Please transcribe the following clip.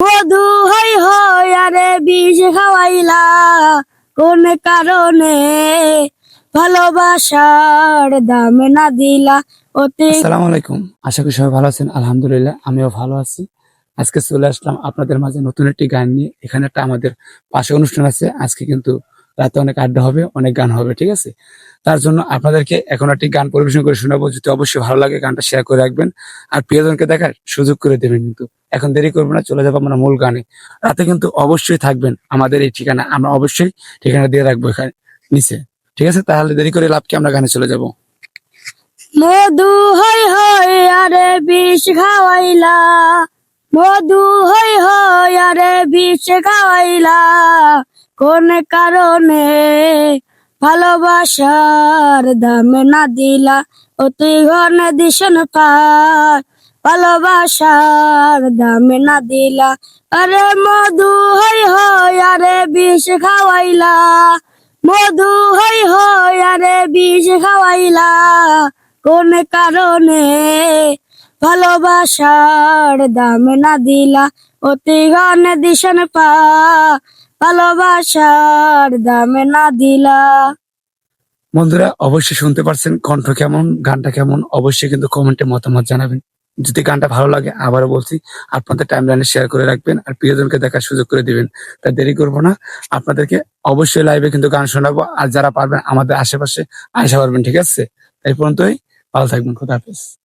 মধু হই হই আরে বিষ খাওয়াইলা কোন কারণে ভালোবাসার দাম না দিলা অতি। আসসালামু আলাইকুম, আশা করি সবাই ভালো আছেন। আলহামদুলিল্লাহ আমিও ভালো আছি। আজকে চলে আসলাম আপনাদের মাঝে নতুন একটি গান নিয়ে। এখানে একটা আমাদের পাশে অনুষ্ঠান আছে। আজকে কিন্তু রাতে অনেক আড্ডা হবে, অনেক গান হবে, ঠিক আছে? তার জন্য আপনাদেরকে এখন একটি গান পরিবেশন করে শোনাবো। যদি অবশ্যই ভালো লাগে গানটা শেয়ার করে রাখবেন আর প্রিয়জনকে দেখার সুযোগ করে দেবেন। কিন্তু এখন দেরি করবো না, চলে যাবো আমরা মূল গানে। রাতে কিন্তু অবশ্যই থাকবেন আমাদের এই ঠিকানা, আমরা অবশ্যই ঠিকানা দিয়ে রাখবো এখানে নিচে, ঠিক আছে? তাহলে দেরি করে লাভ কি, আমরা গানে চলে যাবো। মধু হই হই আরে বিষ খাওয়াইলা, মধু হই হই আরে বিষ খাওয়াইলা কোন কারণে ভালোবাসার দাম না দিলা অতি ঘন দিশন পার ভালোবাসার দাম না দিলা। আরে মধু হই হই আরে বিষ খাওয়াইলা, মধু হই হই আরে বিষ খাওয়াইলা কোন কারণে ভালোবাসার দাম না দিলা অতি ঘন দিশন পা ভালোবাসার দাম না দিলা। বন্ধুরা অবশ্যই শুনতে পারছেন কণ্ঠ কেমন, গানটা কেমন, অবশ্যই কিন্তু কমেন্টে মতামত জানাবেন। যদি গানটা ভালো লাগে আবারও বলছি আপনাদের টাইমলাইনে শেয়ার করে রাখবেন আর প্রিয়জনকে দেখার সুযোগ করে দিবেন। তা দেরি করবো না, আপনাদেরকে অবশ্যই লাইভে কিন্তু গান শোনাবো। আর যারা পারবেন আমাদের আশেপাশে আসা পারবেন, ঠিক আছে? এই পর্যন্তই, ভালো থাকবেন, খোদা হাফেজ।